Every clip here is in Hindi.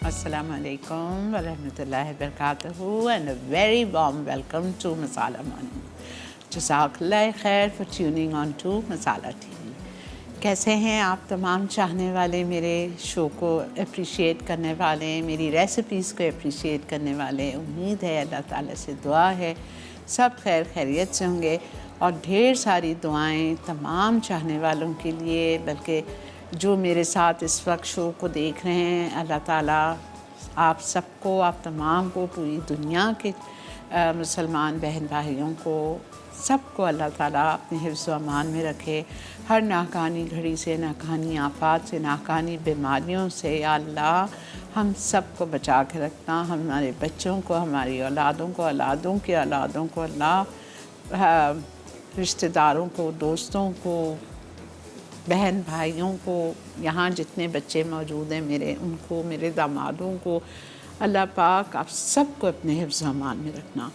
Assalamu alaikum wa rahmatullahi wa barakatuhu and a very warm welcome to Masala Morning. Jazakallah khair for tuning on to Masala TV. कैसे हैं आप तमाम चाहने वाले मेरे शो को अप्रिशिएट करने वाले, मेरी रेसिपीज़ को अप्रिशिएट करने वाले। उम्मीद है अल्लाह ताला से दुआ है सब खैर खैरियत से होंगे और ढेर सारी दुआएं तमाम चाहने वालों के लिए, बल्कि जो मेरे साथ इस वक्त शो को देख रहे हैं। अल्लाह ताला आप सबको, आप तमाम को, पूरी दुनिया के मुसलमान बहन भाइयों को, सबको अल्लाह ताला अपने हिफ्ज़ व अमान में रखे। हर नाकानी घड़ी से, नाकानी आफात से, नाकानी बीमारियों से या अल्लाह हम सबको बचा के रखना। हमारे बच्चों को, हमारी औलादों को, औलादों की औलादों को, अल्लाह रिश्तेदारों को, दोस्तों को, बहन भाइयों को, यहाँ जितने बच्चे मौजूद हैं मेरे, उनको, मेरे दामादों को, अल्लाह पाक आप सबको अपने हिफ्ज़ व अमान में रखना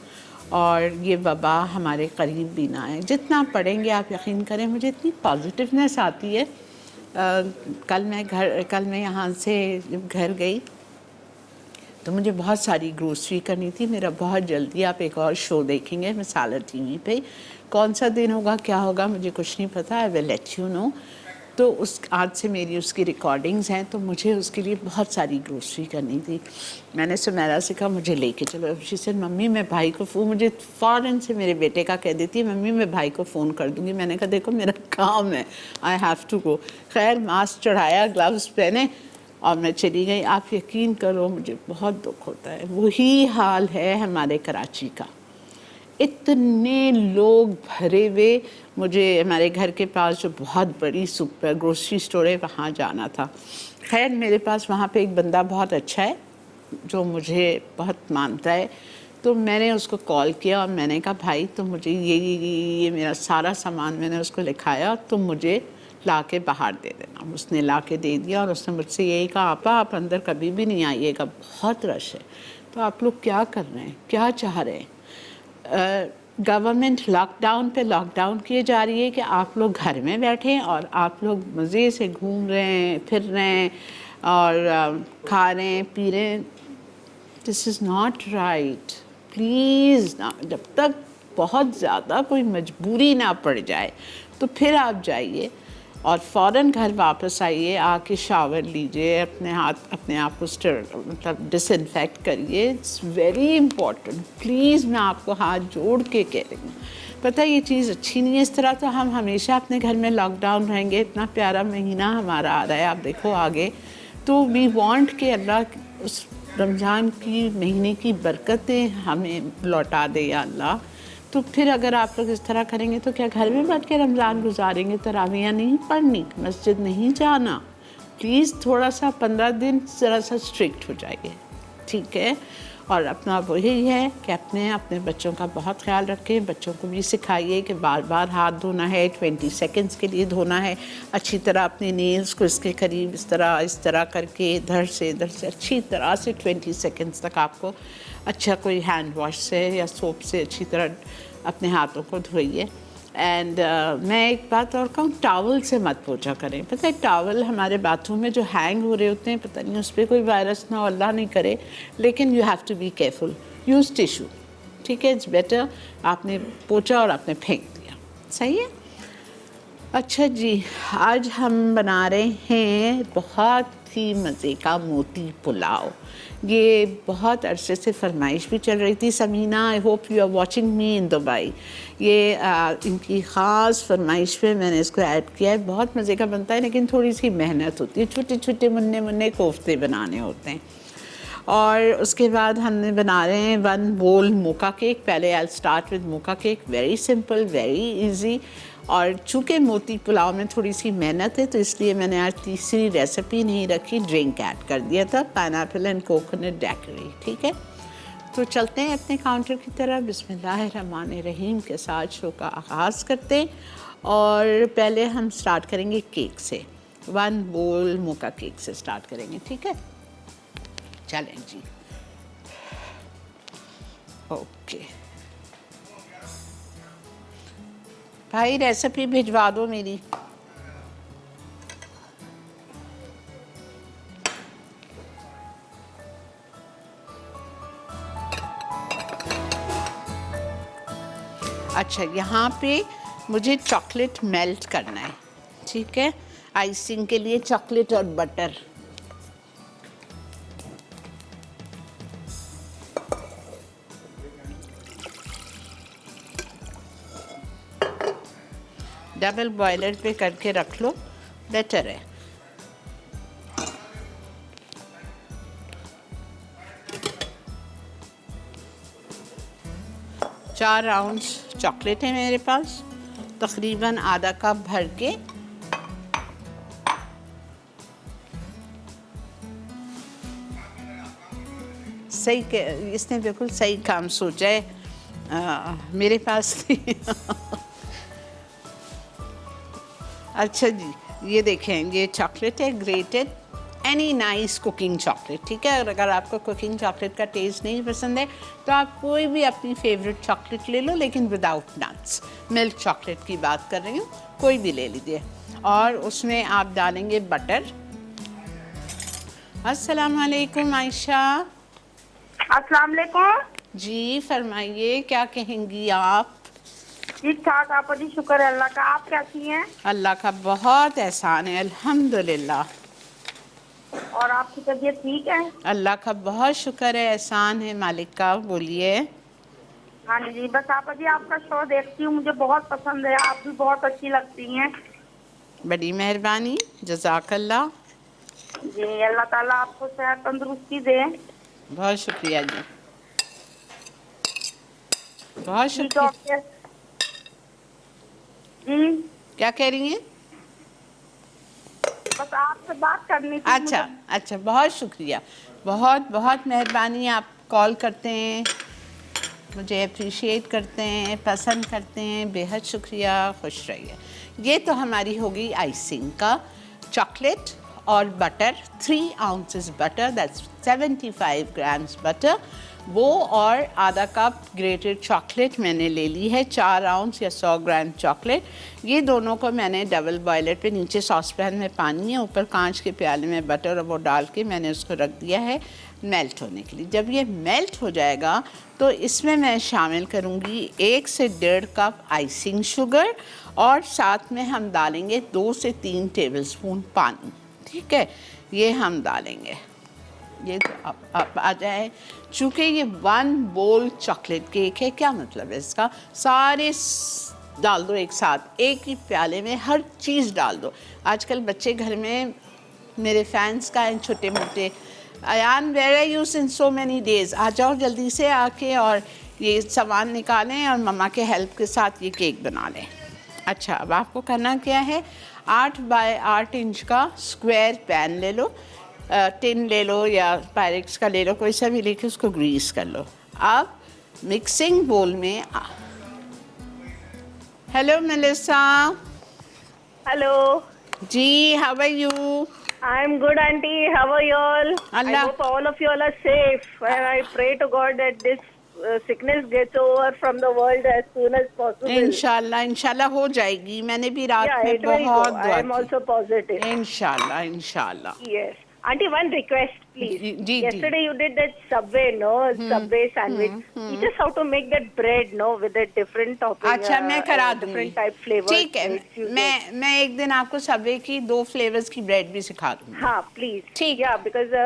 और ये वबा हमारे करीब भी ना आए। जितना पढ़ेंगे आप यकीन करें मुझे इतनी पॉजिटिवनेस आती है। कल मैं यहाँ से घर गई तो मुझे बहुत सारी ग्रोसरी करनी थी। मेरा बहुत जल्दी आप एक और शो देखेंगे मसाला टीवी पे। कौन सा दिन होगा, क्या होगा, मुझे कुछ नहीं पता। I will let you know. तो उस आज से मेरी उसकी रिकॉर्डिंग्स हैं, तो मुझे उसके लिए बहुत सारी ग्रोसरी करनी थी। मैंने सुमेरा से कहा मुझे लेके चलो। शी सेड मम्मी मैं भाई को मुझे फ़ौरन से मेरे बेटे का कह देती है मम्मी मैं भाई को फ़ोन कर दूँगी। मैंने कहा देखो मेरा काम है, आई हैव टू गो। खैर मास्क चढ़ाया, ग्लव्स पहने और मैं चली गई। आप यकीन करो मुझे बहुत दुख होता है। वही हाल है हमारे कराची का। इतने लोग भरे हुए, मुझे हमारे घर के पास जो बहुत बड़ी सुपर ग्रोसरी स्टोर है वहाँ जाना था। खैर मेरे पास वहाँ पे एक बंदा बहुत अच्छा है जो मुझे बहुत मानता है, तो मैंने उसको कॉल किया और मैंने कहा भाई तो मुझे ये मेरा सारा सामान मैंने उसको लिखाया, तो मुझे ला के बाहर दे देना। उसने ला के दे दिया और उसने मुझसे यही कहा आपा आप अंदर कभी भी नहीं आइएगा, बहुत रश है। तो आप लोग क्या कर रहे हैं, क्या चाह रहे हैं? गवर्नमेंट लॉकडाउन पे लॉकडाउन किए जा रही है कि आप लोग घर में बैठें और आप लोग मज़े से घूम रहे हैं, फिर रहे हैं और खा रहे हैं, पी रहे हैं। This is not right. Please ना, जब तक बहुत ज़्यादा कोई मजबूरी ना पड़ जाए तो फिर आप जाइए और फ़ौरन घर वापस आइए, आके शावर लीजिए, अपने आप को मतलब डिसइंफेक्ट करिए। It's very important. प्लीज़ मैं आपको हाथ जोड़ के कह रही हूँ। पता है ये चीज़ अच्छी नहीं है। इस तरह तो हम हमेशा अपने घर में लॉकडाउन रहेंगे। इतना प्यारा महीना हमारा आ रहा है, आप देखो आगे। तो वी वांट कि अल्लाह उस रमज़ान की महीने की बरकतें हमें लौटा दे या अल्लाह। तो फिर अगर आप लोग इस तरह करेंगे तो क्या घर में बैठ के रमज़ान गुजारेंगे? तरावियाँ नहीं पढ़नी, मस्जिद नहीं जाना। प्लीज़ थोड़ा सा 15 दिन ज़रा सा स्ट्रिक्ट हो जाइए, ठीक है? और अपना वही है कि अपने बच्चों का बहुत ख्याल रखें। बच्चों को भी सिखाइए कि बार बार हाथ धोना है, 20 सेकेंड्स के लिए धोना है। अच्छी तरह अपने नेल्स को इसके करीब इस तरह करके इधर से अच्छी तरह से 20 सेकेंड्स तक आपको अच्छा कोई हैंड वॉश से या सोप से अच्छी तरह अपने हाथों को धोइए। एंड मैं एक बात और कहूँ, टॉवल से मत पोछा करें। पता है टॉवल हमारे बाथरूम में जो हैंग हो रहे होते हैं, पता नहीं उस पर कोई वायरस ना, अल्लाह नहीं करे, लेकिन you have to be careful. Use tissue, ठीक है? It's better. आपने पोछा और आपने फेंक दिया, सही है? अच्छा जी, आज हम बना रहे हैं बहुत ही मज़े का मोती पुलाव। ये बहुत अरसे से फरमाइश भी चल रही थी। Sameena, I hope you are watching me in Dubai. ये इनकी ख़ास फरमाइश पे मैंने इसको ऐड किया है। बहुत मज़े का बनता है, लेकिन थोड़ी सी मेहनत होती है। छोटे छोटे मुन्ने कोफ्ते बनाने होते हैं। और उसके बाद हमने बना रहे हैं 1 बोल मोका केक। पहले I start with mocha cake, very simple, very easy. और चूँकि मोती पुलाव में थोड़ी सी मेहनत है तो इसलिए मैंने आज तीसरी रेसिपी नहीं रखी, ड्रिंक ऐड कर दिया था, पाइनएप्पल एंड कोकोनट डैकरी, ठीक है? तो चलते हैं अपने काउंटर की तरफ। बिस्मिल्लाहिर्रहमानिर्रहीम के साथ शो का आगाज़ करते हैं और पहले हम स्टार्ट करेंगे केक से। 1 बोल मोका केक से स्टार्ट करेंगे, ठीक है? चलें जी, ओके भाई, रेसिपी भिजवा दो मेरी। अच्छा, यहाँ पे मुझे चॉकलेट मेल्ट करना है, ठीक है। आइसिंग के लिए चॉकलेट और बटर। डबल बॉयलर पे करके रख लो, बेटर है। चार आउंस चॉकलेट है मेरे पास, तकरीबन आधा कप भर के। सही के इसने बिल्कुल सही काम सोचा है, मेरे पास अच्छा जी, ये देखें, ये चॉकलेट है grated, any nice cooking chocolate, ठीक है। और अगर आपको कुकिंग चॉकलेट का टेस्ट नहीं पसंद है तो आप कोई भी अपनी फेवरेट चॉकलेट ले लो, लेकिन विदाउट नट्स। मिल्क चॉकलेट की बात कर रही हूँ, कोई भी ले लीजिए। और उसमें आप डालेंगे बटर। अस्सलाम वालेकुम आयशा। अस्सलाम वालेकुम। जी फरमाइए, क्या कहेंगी आप? ठीक ठाक आपा जी, शुक्र है अल्लाह का। आप कैसी हैं? अल्लाह का बहुत एहसान है, अल्हम्दुलिल्लाह। और आपकी तबीयत ठीक है? अल्लाह का बहुत शुक्र है, एहसान है मालिक का। बोलिए। हाँ जी, बस आपा जी आपका शो देखती हूँ, मुझे बहुत पसंद है, आप भी बहुत अच्छी लगती हैं। बड़ी मेहरबानी, जज़ाकल्लाह। जी, अल्लाह ताला आपको सेहत तंदुरुस्ती दे। बहुत शुक्रिया जी, बहुत जी शुक्रिया। डॉक्टर जी, क्या कह रही हैं? बस आपसे बात करनी थी। अच्छा अच्छा, बहुत शुक्रिया, बहुत बहुत मेहरबानी। आप कॉल करते हैं, मुझे अप्रिशिएट करते हैं, पसंद करते हैं, बेहद शुक्रिया, खुश रहिए। ये तो हमारी हो गई आइसिंग का। चॉकलेट और butter, 3 ounces butter, that's 75 grams butter, वो और आधा कप ग्रेटेड चॉकलेट मैंने ले ली है, 4 आउंस या 100 ग्राम चॉकलेट। ये दोनों को मैंने डबल बॉयलर पे, नीचे सॉस पैन में पानी है, ऊपर कांच के प्याले में बटर और वो डाल के मैंने उसको रख दिया है मेल्ट होने के लिए। जब ये मेल्ट हो जाएगा तो इसमें मैं शामिल करूँगी 1 से 1.5 कप आइसिंग शुगर, और साथ में हम डालेंगे 2 से 3 टेबलस्पून पानी, ठीक है। ये हम डालेंगे, ये तो आप आ जाए। चूँकि ये 1 बोल चॉकलेट केक है, क्या मतलब है इसका, सारे डाल दो एक साथ, एक ही प्याले में हर चीज़ डाल दो। आजकल बच्चे घर में मेरे फैंस का हैं छोटे मोटे, Ayan where are you since so many days, आ जाओ जल्दी से आके और ये सामान निकालें और मम्मा के हेल्प के साथ ये केक बना लें। अच्छा, अब आपको करना क्या है, 8 बाय 8 इंच का स्क्वायर पैन ले लो, टिन ले लो या पायरेक्स का ले लो, कोई सा भी लेके उसको ग्रीस कर लो। अब मिक्सिंग बोल में hello Melissa. Hello ji, how are you? I am good aunty, how are you all? I Allah. Hope all of you all are safe and I pray to God that this sickness gets over from the world as soon as possible. इंशाल्लाह इंशाल्लाह हो जाएगी। मैंने भी रात Yeah, में it will go. बहुत I दुआ am की। also positive. इंशाल्लाह इंशाल्लाह। Yes. Auntie, one request, please. Ji. Yesterday you did that Subway, no? Subway sandwich. Teach us how to make that bread, no? With a different topping. अच्छा, मैं करा दूंगी, different type flavors. ठीक है। मैं एक दिन आपको सबवे की 2 फ्लेवर्स की ब्रेड भी सिखा दूंगी। हाँ, please. ठीक। Yeah, because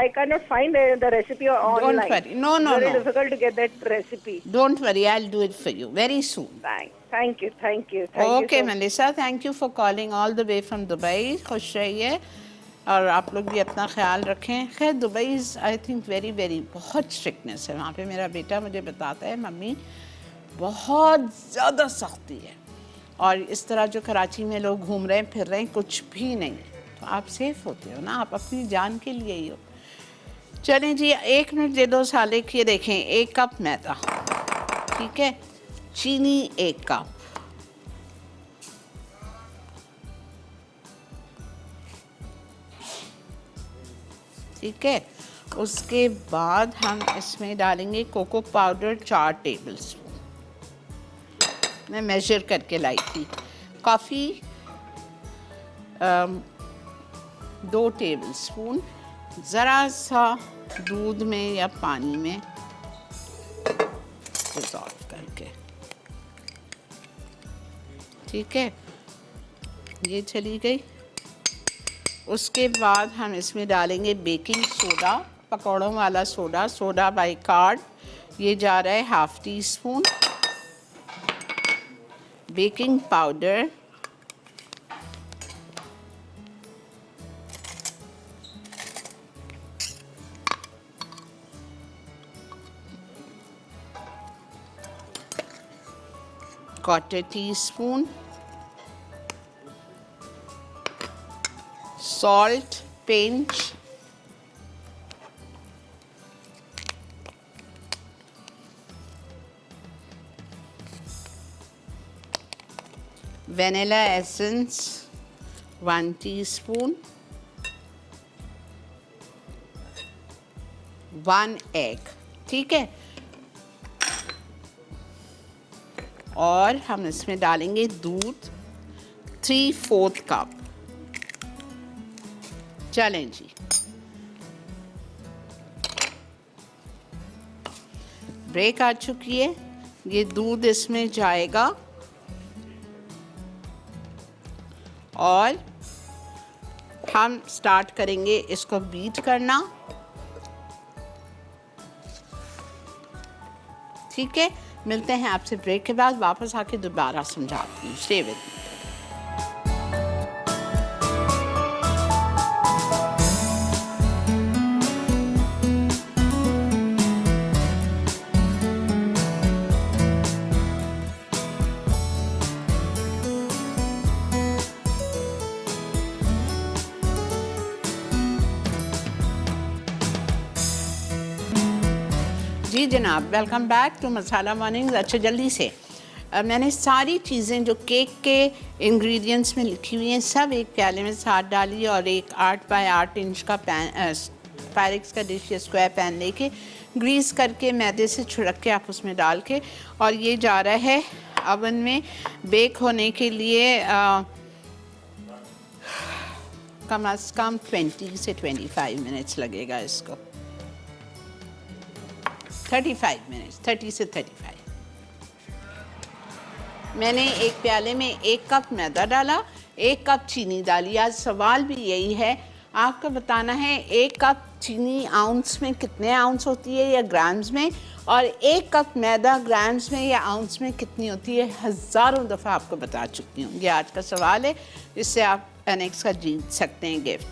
I cannot find the recipe online. Don't worry. No. Very difficult to get that recipe. Don't worry, I'll do it for you very soon. Thank you. Thank you Okay, so much. Melissa, thank you for calling all the way from Dubai. खुश रहिए और आप लोग भी अपना ख्याल रखें। खैर दुबई आई थिंक वेरी बहुत स्ट्रिक्टनेस है वहाँ पे। मेरा बेटा मुझे बताता है मम्मी बहुत ज़्यादा सख्ती है, और इस तरह जो कराची में लोग घूम रहे हैं फिर रहे हैं कुछ भी नहीं, तो आप सेफ होते हो ना, आप अपनी जान के लिए ही हो। चलें जी, 1 मिनट दे दो सालिक। ये देखें, 1 कप मैदा, ठीक है, चीनी 1 कप, ठीक है। उसके बाद हम इसमें डालेंगे कोको पाउडर 4 टेबलस्पून, मैं मेजर करके लाई थी। कॉफ़ी 2 टेबलस्पून, ज़रा सा दूध में या पानी में डिज़ोल्व करके, ठीक है, ये चली गई। उसके बाद हम इसमें डालेंगे बेकिंग सोडा, पकौड़ों वाला सोडा, सोडा बाई कार्ड। ये जा रहा है ½ teaspoon. Baking powder, quarter teaspoon. Salt pinch, vanilla essence 1 teaspoon, 1 egg, ठीक है। और हम इसमें डालेंगे दूध 3/4 कप। चलें जी, ब्रेक आ चुकी है, ये दूध इसमें जाएगा और हम स्टार्ट करेंगे इसको बीट करना, ठीक है। मिलते हैं आपसे ब्रेक के बाद, वापस आके दोबारा समझाती हूँ। Stay with me. जी जनाब, welcome back to masala mornings. अच्छा जल्दी से मैंने सारी चीज़ें जो केक के इंग्रेडिएंट्स में लिखी हुई हैं सब एक प्याले में साथ डाली और एक 8 बाय 8 इंच का पैन, पायरेक्स का डिश या स्क्वायर पैन लेके ग्रीस करके मैदे से छिड़क के आप उसमें डाल के, और ये जा रहा है अवन में बेक होने के लिए कम अज़ कम 20 से 25 मिनट्स लगेगा इसको। 35 मिनट्स, 30 से 35। मैंने एक प्याले में 1 कप मैदा डाला, 1 कप चीनी डाली। आज सवाल भी यही है, आपको बताना है 1 कप चीनी आउंस में कितने आउंस होती है या ग्राम्स में, और 1 कप मैदा ग्राम्स में या आउंस में कितनी होती है। हज़ारों दफ़ा आपको बता चुकी हूँ। ये आज का सवाल है, इससे आप एनेक्स का जीत सकते हैं गिफ्ट।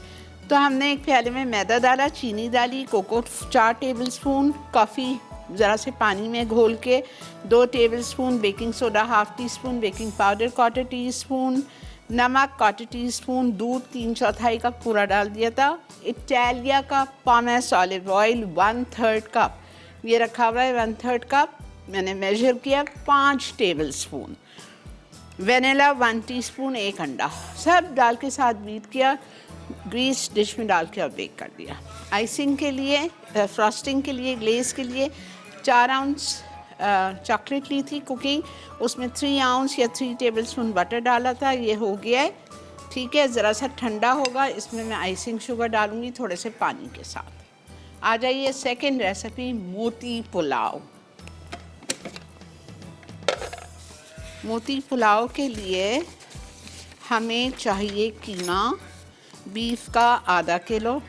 तो हमने एक प्याले में मैदा डाला, चीनी डाली, कोको 4 टेबल स्पून, कॉफ़ी ज़रा से पानी में घोल के 2 table spoon, baking soda ½ teaspoon, baking powder 1/4 teaspoon, नमक 1/4 टीस्पून, दूध 3/4 कप पूरा डाल दिया था। इटालिया का पॉमेस ऑलिव ऑयल 1/3 कप, ये रखा हुआ है 1/3 कप, मैंने मेजर किया। 5 टेबल स्पून वेनिला 1 टीस्पून, 1 अंडा, सब डाल के साथ बीट किया, ग्रीस डिश में डाल के और बेक कर दिया। आइसिंग के लिए, फ्रॉस्टिंग के लिए, ग्लेज़ के लिए 4 आउंस चॉकलेट ली थी कुकिंग, उसमें 3 आउंस या 3 टेबल स्पून बटर डाला था। ये हो गया है, ठीक है। ज़रा सा ठंडा होगा, इसमें मैं आइसिंग शुगर डालूँगी थोड़े से पानी के साथ। आ जाइए सेकेंड रेसिपी, मोती पुलाव। मोती पुलाव के लिए हमें चाहिए कीमा, बीफ का ½ किलो।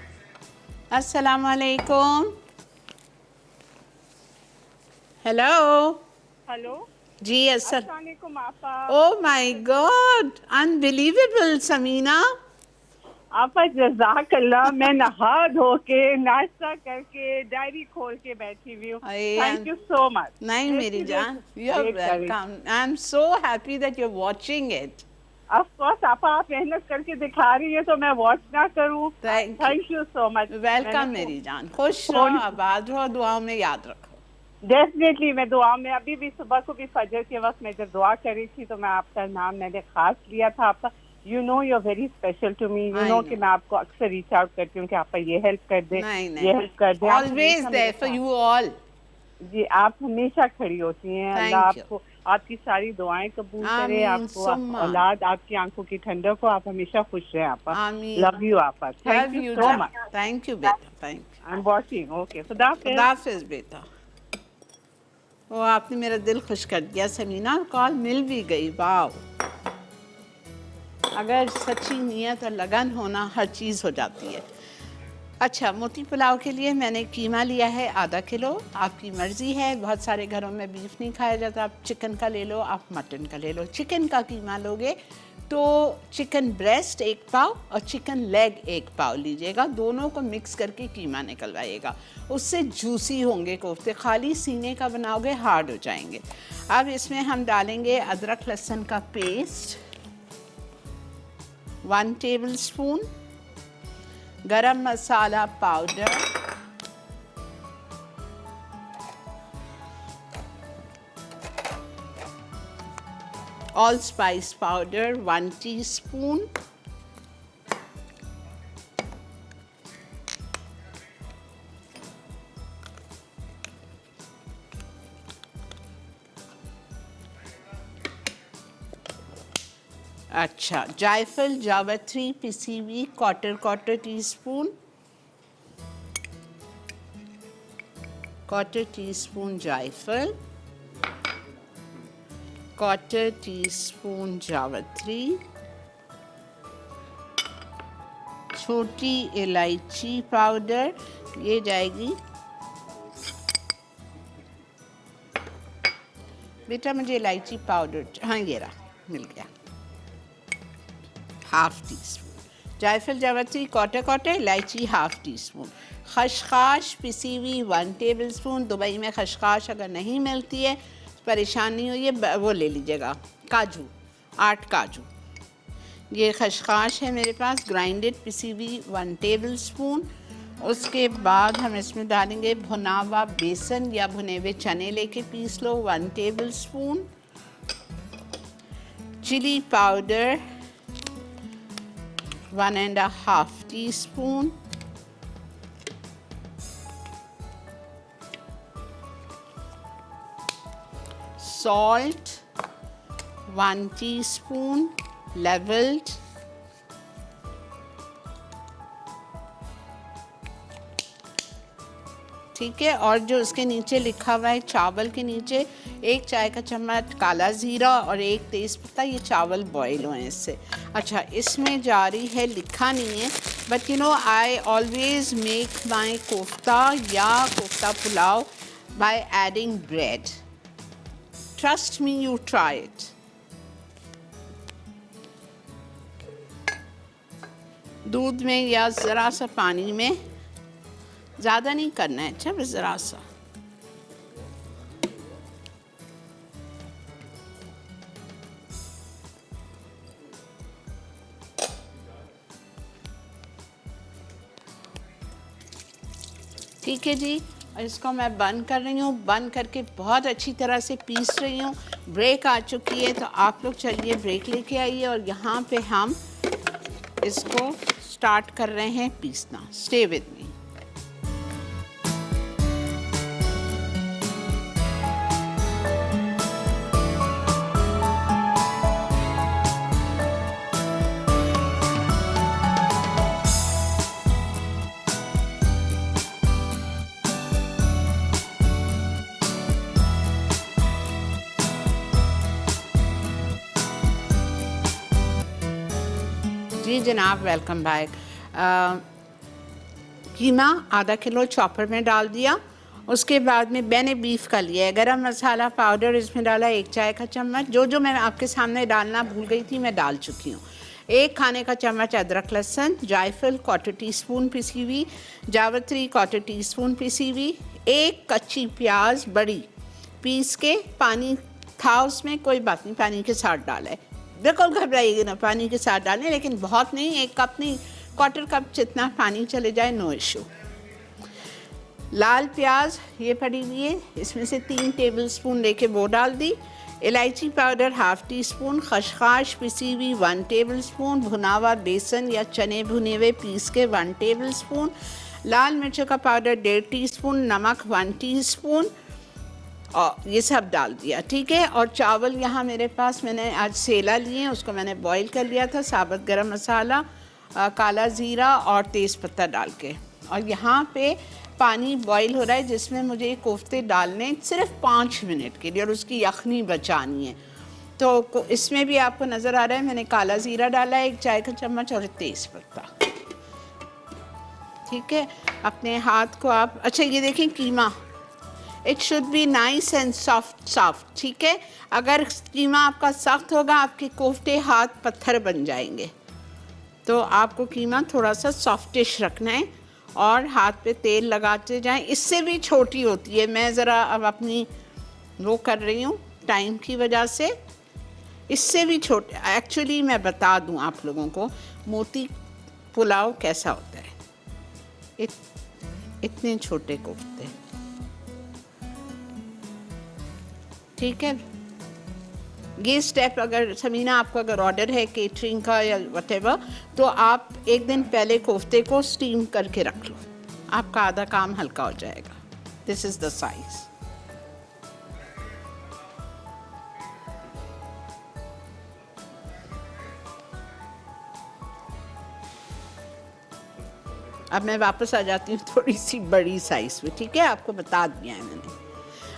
अस्सलाम वालेकुम। हेलो। हेलो जी अस्सलाम वालेकुम आपा। Oh my God, unbelievable Sameena. आपा जज़ाकल्लाह, मैं नहा धो के नाश्ता करके डायरी खोल के बैठी हुई हूँ। Thank you so much. नहीं मेरी जान, you are welcome. I am so happy that you are watching it. Of course आपा, आप मेहनत करके दिखा रही है तो मैं वॉच ना करूँ। Thank you so much. Welcome मेरी जान, खुश रहो, आबाद रहो, दुआओं में याद रखो। डेफिनेटली मैं दुआ में, अभी भी सुबह को भी फजर के वक्त मैं जब दुआ करी थी तो मैं आपका नाम मैंने खास लिया था। आपका you know you are very special to me. You know कि मैं आपको अक्सर रीच आउट करती हूँ कि आपका ये हेल्प कर दे, ये हेल्प कर दे। Always there for you all. जी, आप हमेशा खड़ी होती हैं। अल्लाह आपको, आपकी सारी दुआएं कबूल करे, आपको औलाद, आपकी आंखों की ठंडक को, आप हमेशा खुश रहें आपा। लव यू आपा। Thank you so much. Thank you बेटा, thank you. I am watching. Okay, खुदा हाफिज़ बेटा। वो आपने मेरा दिल खुश कर दिया समीना, कॉल मिल भी गई। वाह, अगर सच्ची नीयत और लगन होना, हर चीज़ हो जाती है। अच्छा, मोती पुलाव के लिए मैंने कीमा लिया है आधा किलो। आपकी मर्ज़ी है, बहुत सारे घरों में बीफ नहीं खाया जाता, आप चिकन का ले लो, आप मटन का ले लो। चिकन का कीमा लोगे तो चिकन ब्रेस्ट 1 पाव और चिकन लेग 1 पाव लीजिएगा, दोनों को मिक्स करके कीमा निकलवाइएगा, उससे जूसी होंगे कोफ्ते। खाली सीने का बनाओगे हार्ड हो जाएंगे। अब इसमें हम डालेंगे अदरक लहसुन का paste 1 tablespoon, garam masala powder, all spice powder 1 teaspoon, अच्छा, जायफल जावित्री पिसी हुई क्वार्टर टीस्पून, क्वार्टर टीस्पून जायफल, क्वार्टर टीस्पून जावित्री, छोटी इलायची पाउडर, ये जाएगी। बेटा मुझे इलायची पाउडर, हाँ ये रहा, मिल गया, हाफ टी स्पून जायफल जावित्री क्वार्टर, इलायची हाफ टी स्पून, खसखस पिसी हुई 1 टेबलस्पून। दुबई में खसखस अगर नहीं मिलती है परेशानी हुई है, वो ले लीजिएगा, काजू 8 काजू, ये खसखस है मेरे पास, ग्राइंडेड पिसी हुई 1 टेबलस्पून। उसके बाद हम इसमें डालेंगे भुना हुआ बेसन या भुने हुए चने लेके पीस लो 1 tablespoon, chilli powder 1.5 teaspoon, salt 1 teaspoon leveled, ठीक है। और जो उसके नीचे लिखा हुआ है चावल के नीचे 1 चाय का चम्मच काला ज़ीरा और 1 तेज़पत्ता, ये चावल बॉईल हुए हैं इससे। अच्छा, इसमें जा रही है, लिखा नहीं है, but you know I always make my kofta या kofta pulao by adding bread. Trust me, you try it. दूध में या ज़रा सा पानी में, ज़्यादा नहीं करना है, अच्छा, बस ज़रा सा। ठीक है जी, और इसको मैं बंद कर रही हूँ, बंद करके बहुत अच्छी तरह से पीस रही हूँ। ब्रेक आ चुकी है, तो आप लोग चलिए ब्रेक लेके आइए, और यहाँ पे हम इसको स्टार्ट कर रहे हैं पीसना। Stay with me. जी जनाब, वेलकम बैक। कीमा आधा किलो चॉपर में डाल दिया। उसके बाद में मैंने बीफ का लिया है। गरम मसाला पाउडर इसमें डाला 1 चाय का चम्मच। जो मैं आपके सामने डालना भूल गई थी मैं डाल चुकी हूँ। 1 खाने का चम्मच अदरक लहसुन, जायफल 1/4 टीस्पून पिसी हुई, जावित्री 1/4 टीस्पून पिसी हुई, 1 कच्ची प्याज बड़ी पीस के, पानी था उसमें, कोई बात नहीं, पानी के साथ डाला है, बिल्कुल घबराइएगा ना, पानी के साथ डालें, लेकिन बहुत नहीं, 1 कप नहीं, 1/4 कप जितना पानी चले जाए, नो इशू। लाल प्याज ये पड़ी हुई है, इसमें से 3 टेबलस्पून लेके वो डाल दी। इलायची पाउडर 1/2 टीस्पून, खसखस पिसी हुई 1 टेबलस्पून, भुना हुआ बेसन या चने भुने हुए पीस के 1 टेबलस्पून, लाल मिर्चों का पाउडर 1.5 टीस्पून, नमक 1 टीस्पून, और ये सब डाल दिया, ठीक है। और चावल यहाँ मेरे पास मैंने आज सेला लिए हैं, उसको मैंने बॉईल कर लिया था, साबुत गरम मसाला, काला ज़ीरा और तेज़पत्ता डाल के। और यहाँ पे पानी बॉईल हो रहा है जिसमें मुझे कोफ्ते डालने सिर्फ 5 मिनट के लिए, और उसकी यखनी बचानी है। तो इसमें भी आपको नज़र आ रहा है मैंने काला ज़ीरा डाला है 1 चाय का चम्मच और तेज़ पत्ता। ठीक है, अपने हाथ को आप, अच्छा ये देखें keema, it should be nice and soft. ठीक है, अगर कीमा आपका सख्त होगा आपके कोफ्ते हाथ पत्थर बन जाएंगे। तो आपको कीमा थोड़ा सा सॉफ्टिश रखना है और हाथ पे तेल लगाते जाएं। इससे भी छोटी होती है, मैं ज़रा अब अपनी वो कर रही हूँ टाइम की वजह से, इससे भी छोटे। एक्चुअली मैं बता दूँ आप लोगों को मोती पुलाव कैसा होता है। इतने छोटे कोफ्ते, ठीक है। ये स्टेप अगर समीना आपको अगर ऑर्डर है केटरिंग का या व्हाटएवर, तो आप एक दिन पहले कोफ्ते को स्टीम करके रख लो, आपका आधा काम हल्का हो जाएगा। This is the size. अब मैं वापस आ जाती हूँ थोड़ी सी बड़ी साइज में, ठीक है, आपको बता दिया है मैंने।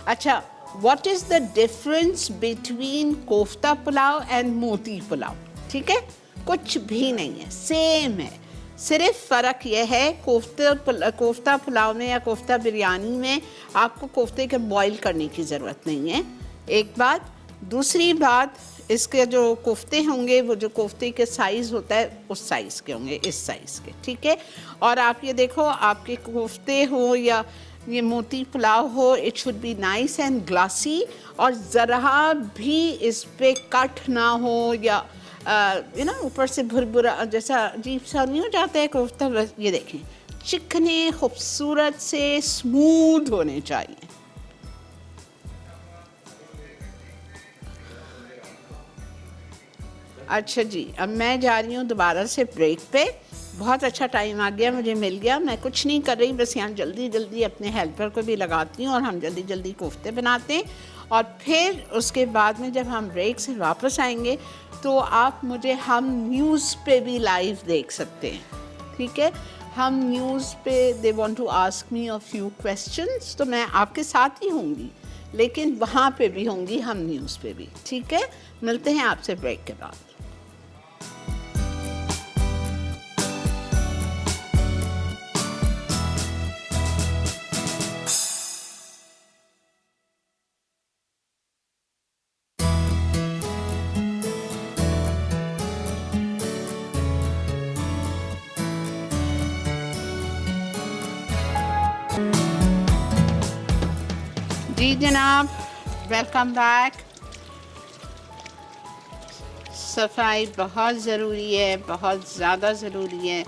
अच्छा, what is the difference between kofta pulao and मोती पुलाव? ठीक है, कुछ भी नहीं है, सेम है। सिर्फ फ़र्क यह है कोफ्ता पुलाव में या कोफ्ता बिरयानी में आपको कोफ्ते के बॉईल करने की ज़रूरत नहीं है, एक बात। दूसरी बात, इसके जो कोफ्ते होंगे वो जो कोफ्ते के साइज़ होता है उस साइज़ के होंगे, इस साइज़ के, ठीक है। और आप ये देखो, आपके कोफ्ते हो या ये मोती पुलाव हो, it should be nice and glassy, और ज़रा भी इस पे कट ना हो या ना ऊपर से भुरभुरा जैसा अजीब सा नहीं हो जाता है कोफ्ता। बस ये देखें, चिकने खूबसूरत से स्मूथ होने चाहिए। अच्छा जी, अब मैं जा रही हूँ दोबारा से ब्रेक पे। बहुत अच्छा टाइम आ गया, मुझे मिल गया। मैं कुछ नहीं कर रही, बस यहाँ जल्दी जल्दी अपने हेल्पर को भी लगाती हूँ और हम जल्दी जल्दी कोफ्ते बनाते हैं। और फिर उसके बाद में जब हम ब्रेक से वापस आएंगे तो आप मुझे हम न्यूज़ पे भी लाइव देख सकते हैं, ठीक है। हम न्यूज़ पे they want to ask me a few questions, तो मैं आपके साथ ही होंगी, लेकिन वहाँ पे भी होंगी हम न्यूज़ पे भी, ठीक है। मिलते हैं आपसे ब्रेक के बाद। जी जनाब, वेलकम बैक। सफाई बहुत ज़रूरी है, बहुत ज़्यादा ज़रूरी है।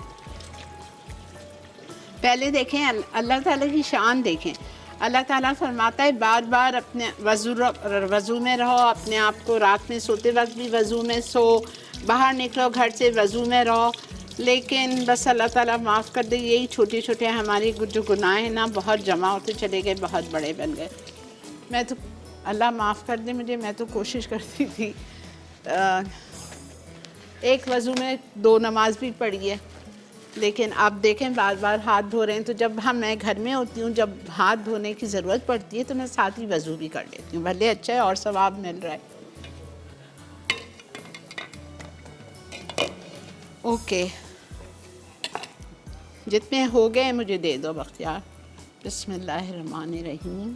पहले देखें अल्लाह ताला की शान देखें। अल्लाह ताला फरमाता है बार बार अपने वज़ू में रहो, अपने आप को रात में सोते वक्त भी वज़ू में सो, बाहर निकलो घर से वज़ू में रहो। लेकिन बस अल्लाह ताला माफ़ कर दे, यही छोटे छोटे हमारी जो गुनाह हैं ना, बहुत जमा होते चले गए, बहुत बड़े बन गए। मैं तो, अल्लाह माफ़ कर दे मुझे, मैं तो कोशिश करती थी एक वज़ू में 2 नमाज भी पढ़ी है, लेकिन आप देखें बार बार हाथ धो रहे हैं। तो जब मैं घर में होती हूँ, जब हाथ धोने की ज़रूरत पड़ती है तो मैं साथ ही वज़ू भी कर लेती हूँ, भले अच्छा है और सवाब मिल रहा है। ओके, जितने हो गए मुझे दे दो बख्तियार। बिस्मिल्लाहिर्रहमानिर्रहीम।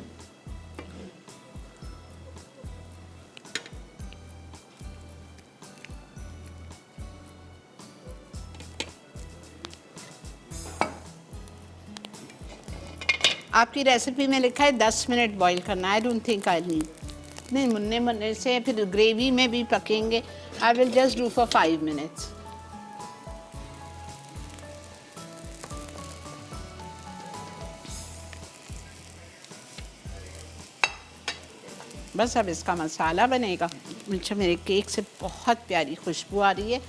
आपकी रेसिपी में लिखा है 10 मिनट बॉईल करना। I don't think I need, नहीं, मुन्ने मुन्ने से फिर ग्रेवी में भी पकेंगे। I will just do for 5 minutes. बस अब इसका मसाला बनेगा। अच्छा, मेरे केक से बहुत प्यारी खुशबू आ रही है।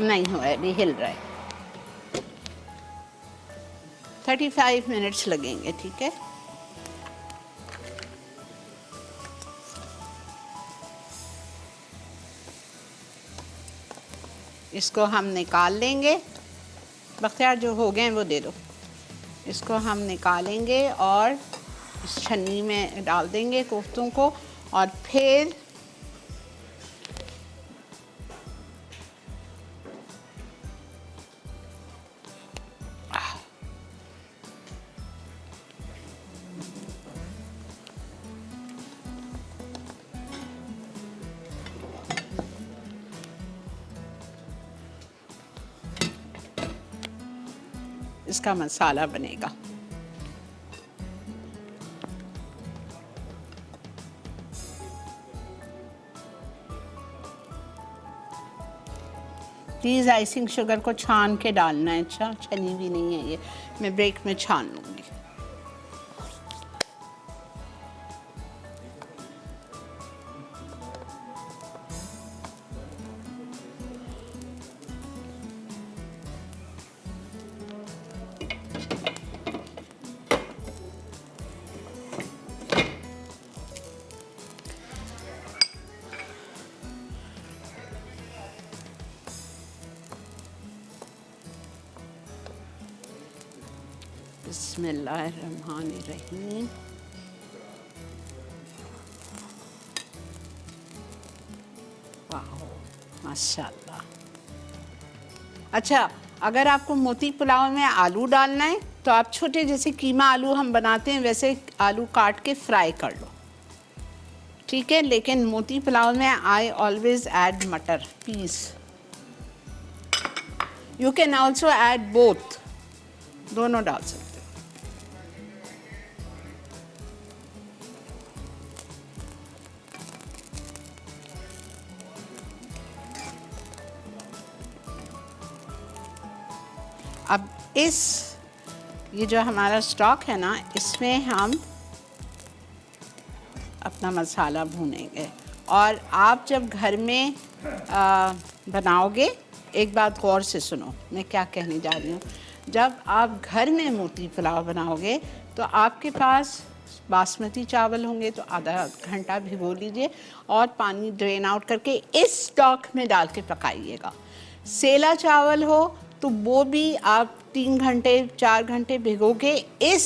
नहीं हुआ है, अभी हिल रहा है। 35 मिनट्स लगेंगे, ठीक है। इसको हम निकाल लेंगे। बख्तियार जो हो गए हैं वो दे दो। इसको हम निकालेंगे और इस छन्नी में डाल देंगे कोफ्तों को, और फिर इसका मसाला बनेगा। प्लीज़ आइसिंग शुगर को छान के डालना है। अच्छा, छनी भी नहीं है ये, मैं ब्रेक में छान लूँगी। बिस्मिल्लाहिर्रहमानिर्रहीम। वाह, माशाल्लाह। अच्छा, अगर आपको मोती पुलाव में आलू डालना है तो आप छोटे जैसे कीमा आलू हम बनाते हैं वैसे आलू काट के फ्राई कर लो, ठीक है। लेकिन मोती पुलाव में I always add matar peas. You can also add both, दोनों डाल सकते हो। अब ये जो हमारा स्टॉक है ना, इसमें हम अपना मसाला भूनेंगे। और आप जब घर में बनाओगे, एक बात गौर से सुनो मैं क्या कहने जा रही हूँ। जब आप घर में मोती पुलाव बनाओगे तो आपके पास बासमती चावल होंगे तो आधा घंटा भिगो लीजिए और पानी ड्रेन आउट करके इस स्टॉक में डाल के पकाइएगा। सेला चावल हो तो वो भी आप 3 घंटे 4 घंटे भिगो के इस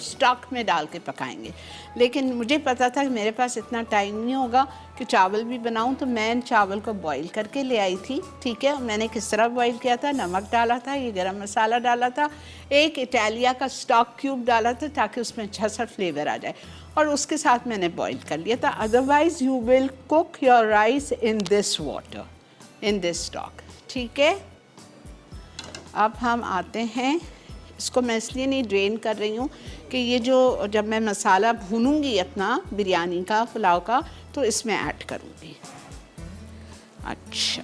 स्टॉक में डाल के पकाएंगे। लेकिन मुझे पता था कि मेरे पास इतना टाइम नहीं होगा कि चावल भी बनाऊं, तो मैं चावल को बॉईल करके ले आई थी, ठीक है। मैंने किस तरह बॉईल किया था, नमक डाला था, ये गरम मसाला डाला था, एक इटालिया का स्टॉक क्यूब डाला था ताकि उसमें अच्छा सा फ्लेवर आ जाए, और उसके साथ मैंने बॉईल कर लिया था। Otherwise you will cook your rice in this water, in this stock, ठीक है। अब हम आते हैं, इसको मैं इसलिए नहीं ड्रेन कर रही हूँ कि ये जो जब मैं मसाला भूनूंगी अपना बिरयानी का, पुलाव का, तो इसमें ऐड करूँगी। अच्छा,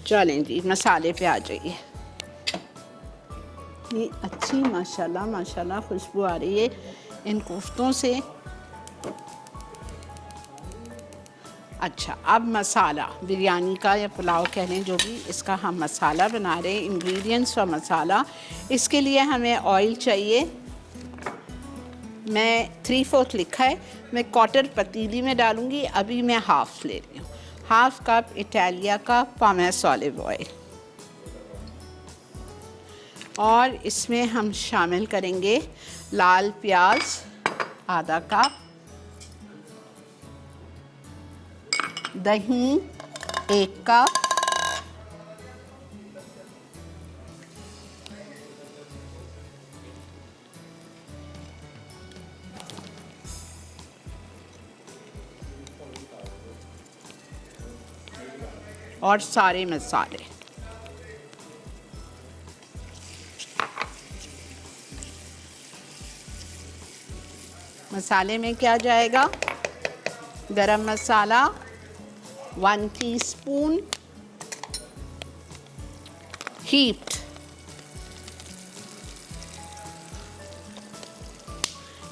चलें जी, मसाले पे आ जाइए। ये अच्छी माशाल्लाह माशाल्लाह खुशबू आ रही है इन कोफ्तों से। अच्छा, अब मसाला बिरयानी का या पुलाव कह लें, जो भी इसका हम मसाला बना रहे हैं, इंग्रेडिएंट्स और मसाला, इसके लिए हमें ऑयल चाहिए। मैं 3/4 लिखा है, मैं क्वार्टर पतीली में डालूंगी। अभी मैं हाफ़ ले रही हूँ, हाफ़ कप इटालिया का पामेस ऑलिव ऑयल। और इसमें हम शामिल करेंगे लाल प्याज आधा कप, दही 1 कप, और सारे मसाले। मसाले में क्या जाएगा, garam masala 1 teaspoon, heaped,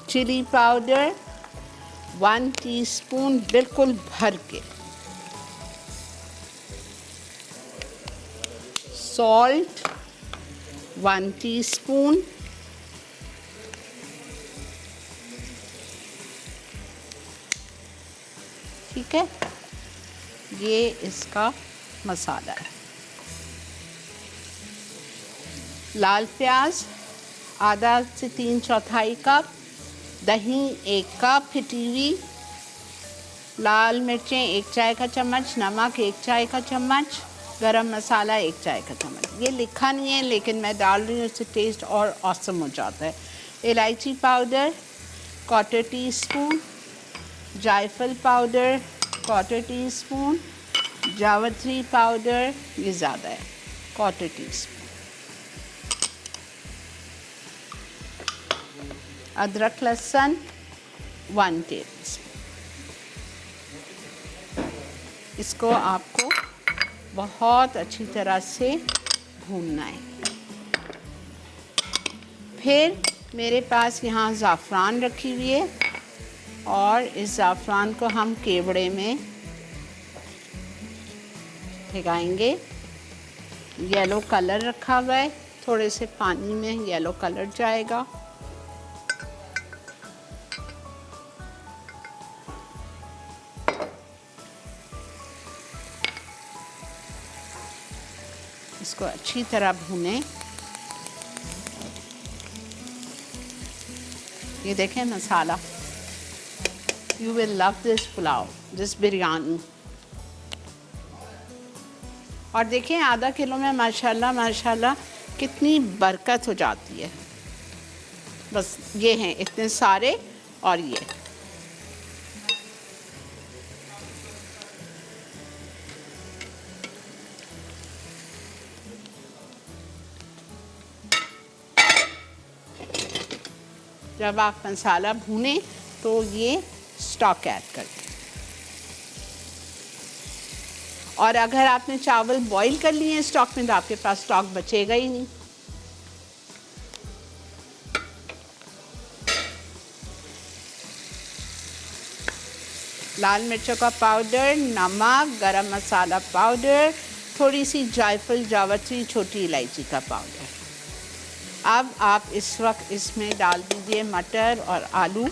chilli powder 1 teaspoon बिल्कुल भर के, salt 1 teaspoon, ठीक है, ये इसका मसाला है। लाल प्याज आधा से 3/4 कप, दही 1 कप फिटी हुई, लाल मिर्चें 1 चाय का चम्मच, नमक 1 चाय का चम्मच, गरम मसाला 1 चाय का चम्मच। ये लिखा नहीं है लेकिन मैं डाल रही हूँ, इससे टेस्ट और ऑसम हो जाता है। इलायची पाउडर 1/4 टीस्पून, जायफल पाउडर 1/4 टीस्पून, जावित्री पाउडर ये ज़्यादा है 1/4 टीस्पून, अदरक लहसुन 1 टेबलस्पून। इसको आपको बहुत अच्छी तरह से भूनना है। फिर मेरे पास यहाँ ज़ाफ़रान रखी हुई है और इस ज़ाफ़रान को हम केवड़े में भिगाएंगे। येलो कलर रखा हुआ है, थोड़े से पानी में येलो कलर जाएगा। इसको अच्छी तरह भूनें। ये देखें मसाला। You will love this pulao, this biryani. और देखें आधा किलो में माशाल्लाह माशाल्लाह कितनी बरकत हो जाती है। बस ये हैं इतने सारे और ये जब आप मसाला भूनें तो ये स्टॉक ऐड कर दें। और अगर आपने चावल बॉईल कर लिए हैं स्टॉक में तो आपके पास स्टॉक बचेगा ही नहीं। लाल मिर्चों का पाउडर, नमक, गरम मसाला पाउडर, थोड़ी सी जायफल, जावित्री, छोटी इलायची का पाउडर। अब आप इस वक्त इसमें डाल दीजिए मटर और आलू।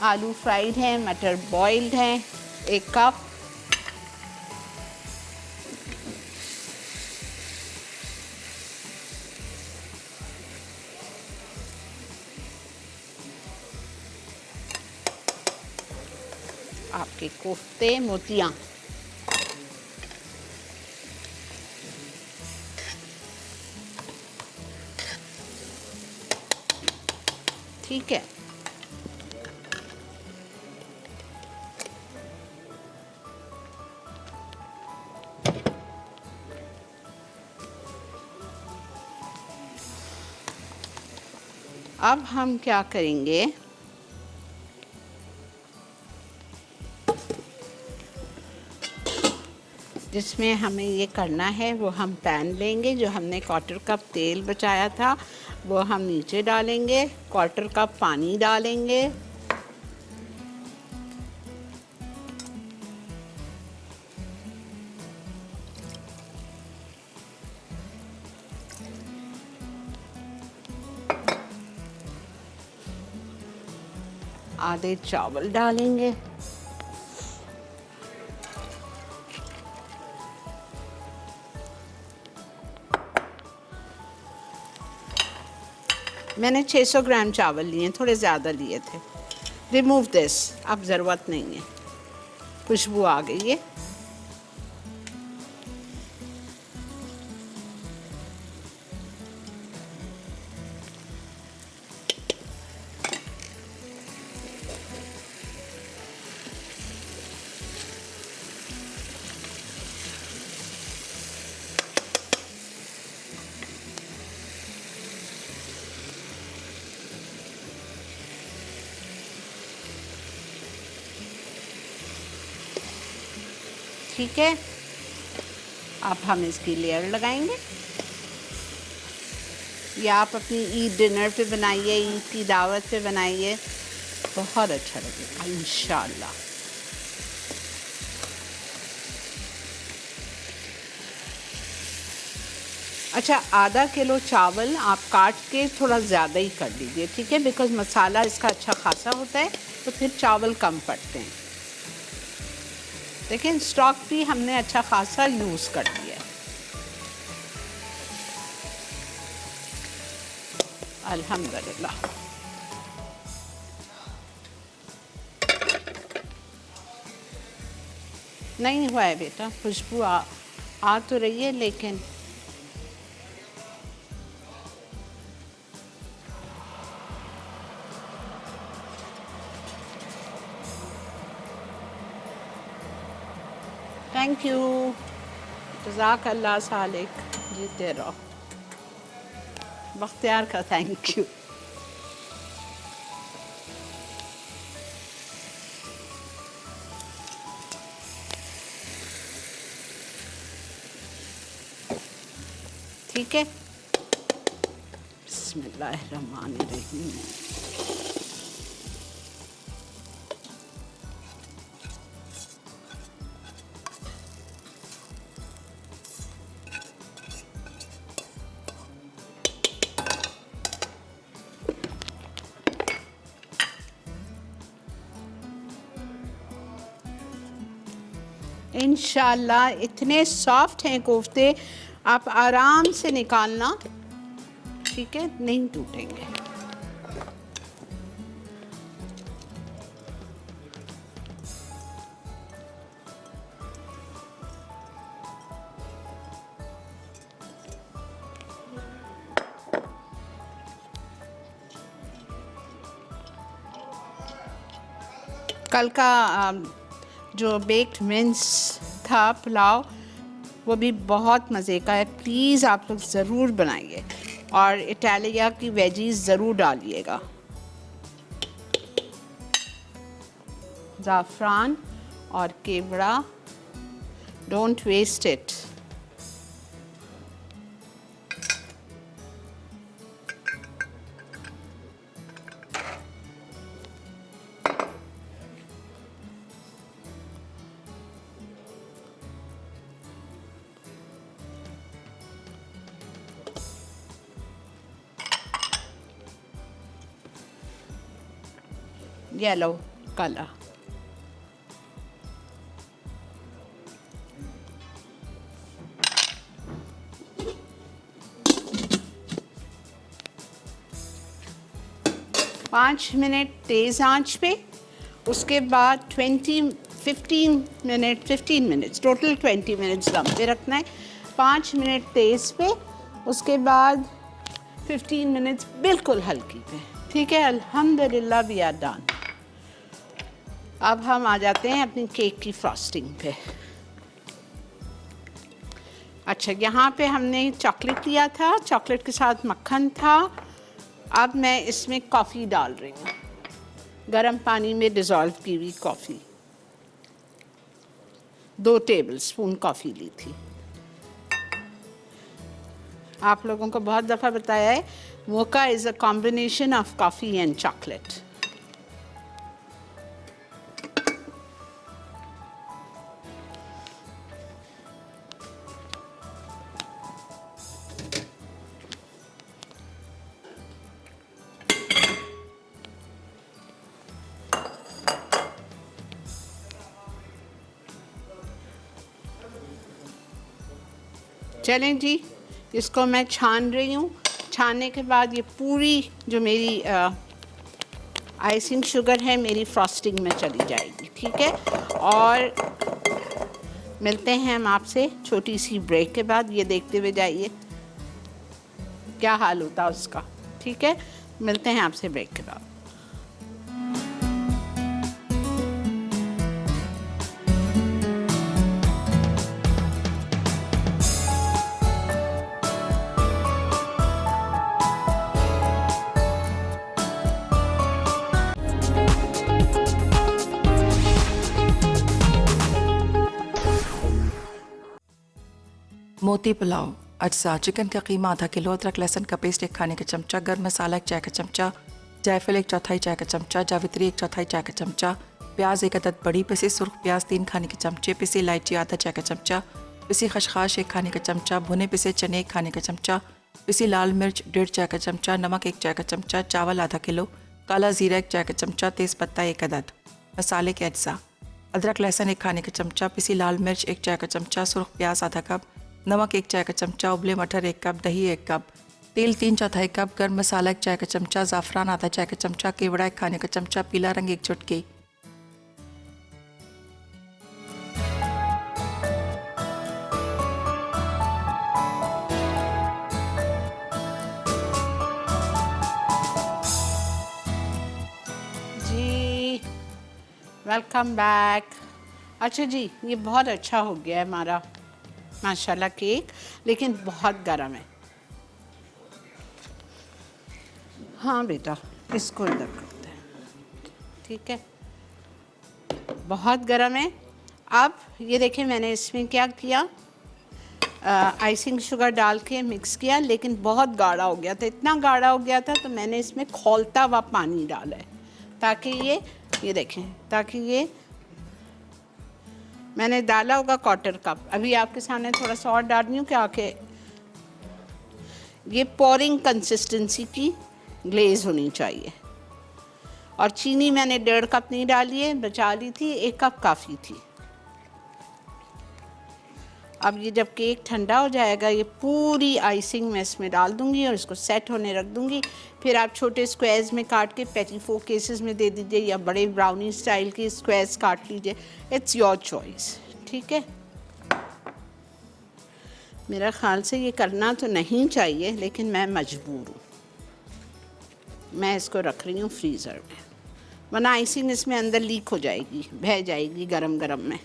आलू फ्राइड हैं, मटर बॉइल्ड हैं 1 कप। आपके कोफ्ते मोतियाँ। ठीक है, अब हम क्या करेंगे, जिसमें हमें ये करना है वो हम पैन लेंगे। जो हमने 1/4 कप तेल बचाया था वो हम नीचे डालेंगे, 1/4 कप पानी डालेंगे, आधे चावल डालेंगे, मैंने 600 ग्राम चावल लिए, थोड़े ज़्यादा लिए थे। रिमूव दिस, अब ज़रूरत नहीं है, खुशबू आ गई है। ठीक है, अब हम इसकी लेयर लगाएंगे। या आप अपनी ईद डिनर पे बनाइए, ईद की दावत पे बनाइए, बहुत अच्छा लगेगा इंशाल्लाह। अच्छा, आधा किलो चावल आप काट के थोड़ा ज़्यादा ही कर लीजिए, ठीक है, बिकॉज़ मसाला इसका अच्छा खासा होता है तो फिर चावल कम पड़ते हैं। लेकिन स्टॉक भी हमने अच्छा खासा यूज़ कर लिया है। अल्हम्दुलिल्लाह। नहीं हुआ है बेटा, खुशबू आ तो रही है लेकिन थैंक यू, जज़ाकल्लाह सालिक, जीते रहो। बख्तियार का थैंक यू। ठीक है, बिस्मिल्लाहिर्रहमानिर्रहीम। इंशाल्लाह इतने सॉफ्ट हैं कोफ्ते, आप आराम से निकालना, ठीक है, नहीं टूटेंगे। कल का जो बेक्ड मिन्स था पुलाव, वो भी बहुत मज़े का है। प्लीज़ आप लोग ज़रूर बनाइए और इटालिया की वेजीज़ ज़रूर डालिएगा। ज़ाफ़रान और केवड़ा, don't waste it. Yellow colour, पाँच मिनट तेज़ आंच पे, उसके बाद 15 मिनट्स टोटल 20 मिनट्स दम पे रखना है। 5 मिनट तेज़ पे, उसके बाद 15 मिनट्स बिल्कुल हल्की पे, ठीक है। अल्हम्दुलिल्लाह वी आर डन। अब हम आ जाते हैं अपनी केक की फ्रॉस्टिंग पे। अच्छा, यहाँ पे हमने चॉकलेट लिया था, चॉकलेट के साथ मक्खन था। अब मैं इसमें कॉफ़ी डाल रही हूँ, गर्म पानी में डिज़ोल्व की हुई कॉफ़ी। 2 टेबलस्पून कॉफ़ी ली थी। आप लोगों को बहुत दफ़ा बताया है, mocha is a combination of coffee and chocolate. चलें जी, इसको मैं छान रही हूँ। छानने के बाद ये पूरी जो मेरी आइसिंग शुगर है मेरी फ्रॉस्टिंग में चली जाएगी, ठीक है। और मिलते हैं हम आपसे छोटी सी ब्रेक के बाद। ये देखते हुए जाइए क्या हाल होता है उसका, ठीक है। मिलते हैं आपसे ब्रेक के बाद। मोती पुलाव अज्जा। चिकन का कीमा आधा किलो, अदरक लहसुन का पेस्ट 1 खाने का चमचा, गर्म मसाला 1 चाय का चमचा, जायफल 1/4 चाय का चमचा, जावित्री 1/4 चाय का चमचा, प्याज 1 अदद बड़ी पिसी सुर्ख प्याज 3 खाने के चमचे, पिसी इलायची आधा चाय का चमचा, पिसी खशखाश 1 खाने का चमचा, भुने पिसे चने 1 खाने का चमचा, पिसी लाल मिर्च 1.5 चाय का चमचा, नमक 1 चाय का चमचा, चावल आधा किलो, काला जीरा 1 चाय का चमचा, तेज़ पत्ता 1 अदद। मसाले के अज्जा: अदरक लहसुन 1 खाने का चमचा, पिसी लाल मिर्च 1 चाय का चमचा, सुर्ख प्याज आधा कप, नमक 1 चाय का चमचा, उबले मटर 1 कप, दही 1 कप, तेल 3/4 कप, गर्म मसाला 1 चाय का चमचा, ज़ाफ़रान आधा चाय का चमचा, केवड़ा 1 खाने का चमचा, पीला रंग 1 चुटकी। जी वेलकम बैक। अच्छा जी, ये बहुत अच्छा हो गया है हमारा माशाल्लाह केक, लेकिन बहुत गर्म है। हाँ बेटा, इसको इधर करते हैं, ठीक है, बहुत गर्म है। अब ये देखें, मैंने इसमें क्या किया, आइसिंग शुगर डाल के मिक्स किया, लेकिन बहुत गाढ़ा हो गया था। इतना गाढ़ा हो गया था तो मैंने इसमें खौलता हुआ पानी डाला है, ताकि ये देखें, ताकि ये मैंने डाला होगा 1/4 कप। अभी आपके सामने थोड़ा सा और डाल रही हूँ, क्या कि ये पोरिंग कंसिस्टेंसी की ग्लेज होनी चाहिए। और चीनी मैंने 1.5 कप नहीं डाली है, बचा ली थी, 1 कप काफ़ी थी। अब ये जब केक ठंडा हो जाएगा, ये पूरी आइसिंग मैं इसमें डाल दूंगी और इसको सेट होने रख दूंगी। फिर आप छोटे स्क्वायर्स में काट के पेटी फोक केसेस में दे दीजिए, या बड़े ब्राउनी स्टाइल के स्क्वायर्स काट लीजिए, इट्स योर चॉइस, ठीक है। मेरा ख्याल से ये करना तो नहीं चाहिए, लेकिन मैं मजबूर हूँ। मैं इसको रख रही हूँ फ्रीज़र में, वरना आइसिंग इसमें अंदर लीक हो जाएगी, बह जाएगी गरम गरम में।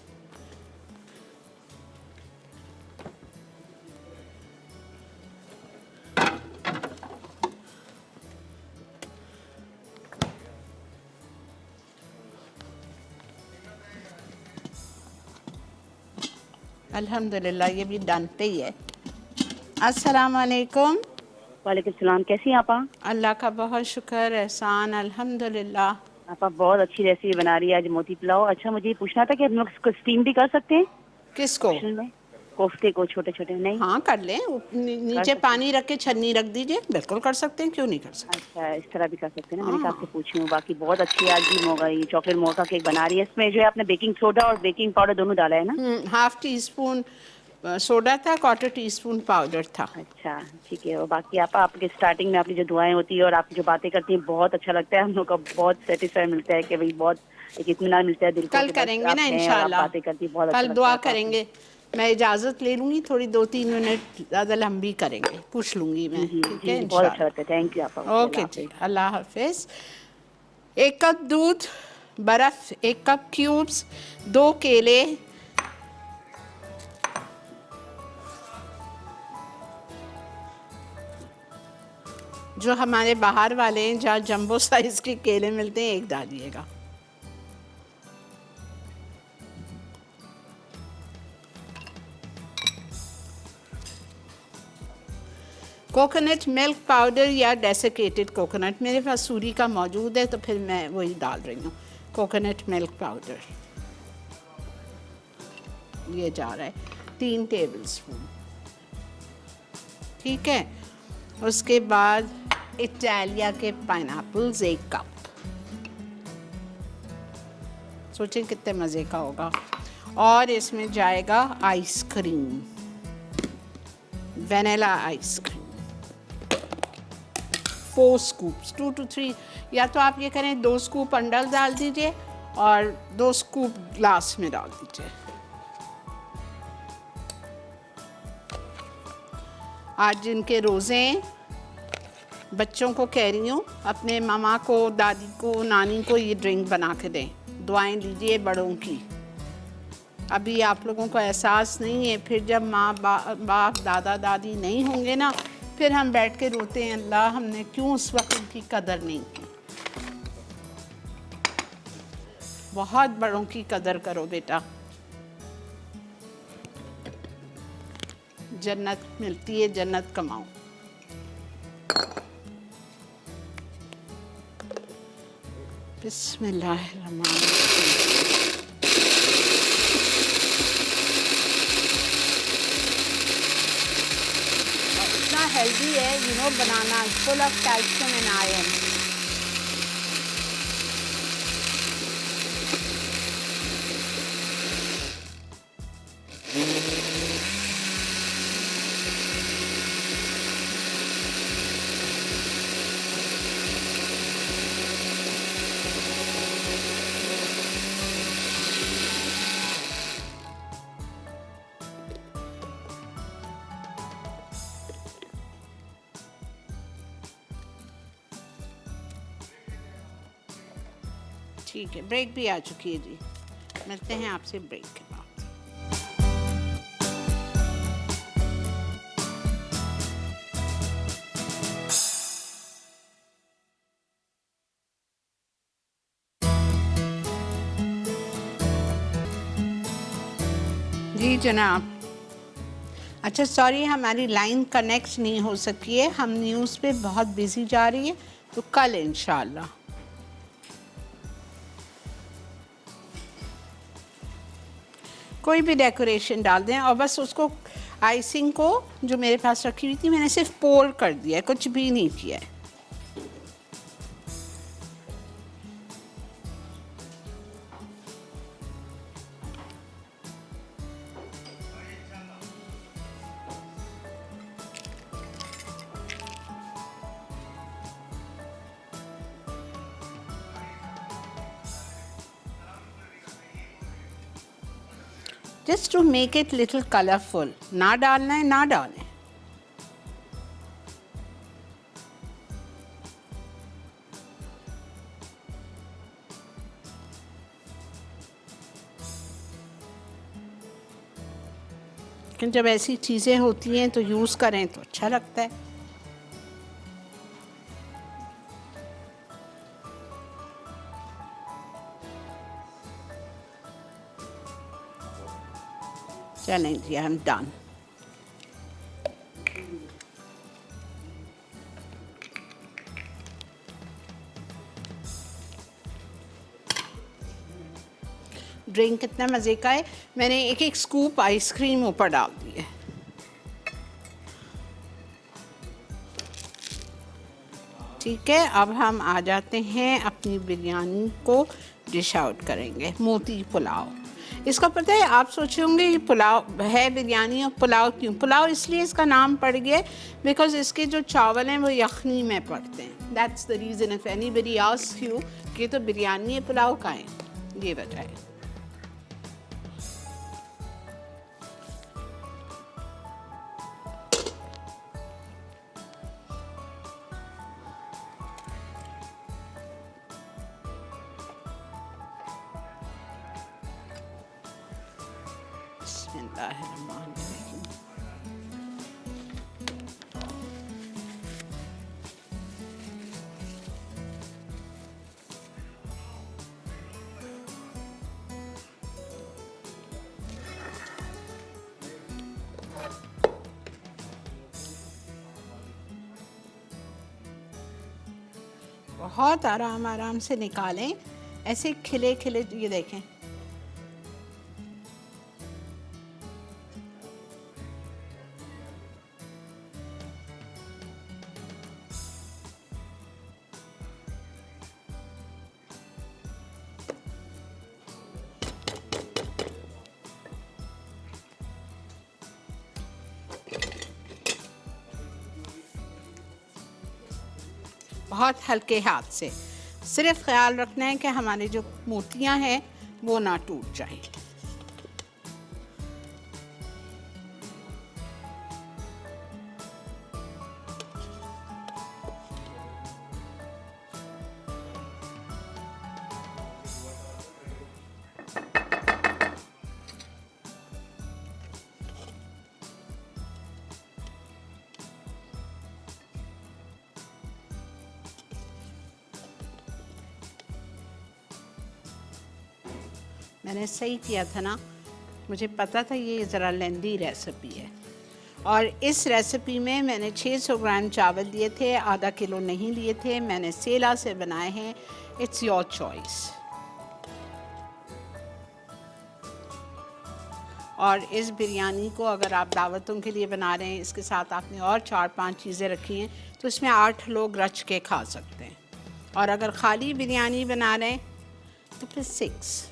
अल्हम्दुलिल्लाह ये भी डन पे ही है। अस्सलाम वालेकुम। वालेकुम सलाम, कैसी हैं आपा? अल्लाह का बहुत शुक्र, एहसान, अल्हम्दुलिल्लाह। आपा बहुत अच्छी रेसिपी बना रही है आज, मोती पुलाव। अच्छा, मुझे ये पूछना था कि हम लोग इसको स्टीम भी कर सकते हैं? किसको? में कोफ्ते को छोटे छोटे नहीं? हाँ कर लें, नीचे पानी रख के छन्नी रख दीजिए, बिल्कुल कर सकते हैं, क्यों नहीं कर सकते। अच्छा, इस तरह भी कर सकते हैं ना। मैंने कहा आपसे पूछी हूँ। बाकी बहुत अच्छी आज भी मोगा ये चॉकलेट मोका केक बना रही है। इसमें जो है आपने बेकिंग सोडा और बेकिंग पाउडर दोनों डाला है ना? 1/2 टीस्पून सोडा था, 1/4 टीस्पून पाउडर था। अच्छा ठीक है। और बाकी आपके स्टार्टिंग में आपकी जो दुआएं होती है और आप जो बातें करती हैं, बहुत अच्छा लगता है। हम लोग का बहुत सेटिस्फाई मिलता है कि भाई बहुत एक इत्मीनान मिलता है दिल को। कल करेंगे ना इंशाल्लाह, बातें करती बहुत कल दुआ करेंगे। मैं इजाज़त ले लूँगी, थोड़ी 2-3 मिनट ज़्यादा लंबी करेंगे, पूछ लूँगी मैं, ठीक है। बहुत अच्छा लगता है। थैंक यू आपा। ओके जी, अल्लाह हाफिज़। 1 कप दूध, बर्फ़ 1 कप क्यूब्स, 2 केले, जो हमारे बाहर वाले हैं जहाँ जंबो साइज़ के केले मिलते हैं, 1 डालिएगा। कोकोनट मिल्क पाउडर या डेसिकेटेड कोकोनट, मेरे पास सूरी का मौजूद है तो फिर मैं वही डाल रही हूँ। कोकोनट मिल्क पाउडर ये जा रहा है 3 टेबलस्पून, ठीक है। उसके बाद इटालिया के पाइनएप्पल्स 1 कप, सोचें कितने मज़े का होगा। और इसमें जाएगा ice cream, vanilla ice cream 4 scoops, 2 to 3, या तो आप ये करें 2 स्कूप अंडर डाल दीजिए और 2 स्कूप ग्लास में डाल दीजिए। आज जिनके रोज़े हैं, बच्चों को कह रही हूँ, अपने मामा को, दादी को, नानी को ये ड्रिंक बना के दें, दुआएं लीजिए बड़ों की। अभी आप लोगों को एहसास नहीं है, फिर जब माँ बाप दादा दादी नहीं होंगे ना, फिर हम बैठ के रोते हैं, अल्लाह हमने क्यों उस वक्त उनकी कदर नहीं की। बहुत बड़ों की कदर करो बेटा, जन्नत मिलती है, जन्नत कमाओ। बिस्मिल्लाहिर्रहमानिर्रहीम। 1 हेल्दी है, banana full of calcium and iron. ठीक है, ब्रेक भी आ चुकी है जी। मिलते हैं आपसे ब्रेक के बाद। जी जनाब। अच्छा सॉरी, हमारी लाइन कनेक्ट नहीं हो सकी है, हम न्यूज़ पे बहुत बिजी जा रही है, तो कल इंशाल्लाह। कोई भी डेकोरेशन डाल दें और बस उसको आइसिंग को जो मेरे पास रखी हुई थी मैंने सिर्फ पोर कर दिया है, कुछ भी नहीं किया है। Just to make it little colourful. ना डालना है ना डालें। लेकिन जब ऐसी चीज़ें होती हैं तो यूज़ करें तो अच्छा लगता है। चलें जी, आई एम डन। ड्रिंक कितना मज़े का है। मैंने एक एक स्कूप आइसक्रीम ऊपर डाल दी है। ठीक है, अब हम आ जाते हैं अपनी बिरयानी को डिश आउट करेंगे। मोती पुलाव। इसका पता है, आप सोचे होंगे ये पुलाव है बिरयानी, और पुलाव क्यों? पुलाव इसलिए इसका नाम पड़ गया बिकॉज इसके जो चावल हैं वो यखनी में पड़ते हैं। That's the reason. If anybody asks you कि तो बिरयानी है पुलाव का है, ये बताएं। बिस्मिल्लाहिर्रहमानिर्रहीम। बहुत आराम आराम से निकालें, ऐसे खिले खिले। ये देखें, बहुत हल्के हाथ से। सिर्फ ख्याल रखना है कि हमारी जो मोतियां हैं वो ना टूट जाएं। मैंने सही किया था ना, मुझे पता था ये ज़रा लेंदी रेसिपी है। और इस रेसिपी में मैंने 600 ग्राम चावल लिए थे, आधा किलो नहीं लिए थे। मैंने सेला से बनाए हैं। It's your choice. और इस बिरयानी को अगर आप दावतों के लिए बना रहे हैं, इसके साथ आपने और 4-5 चीज़ें रखी हैं, तो इसमें 8 लोग रच के खा सकते हैं। और अगर खाली बिरयानी बना रहे हैं तो फिर 6।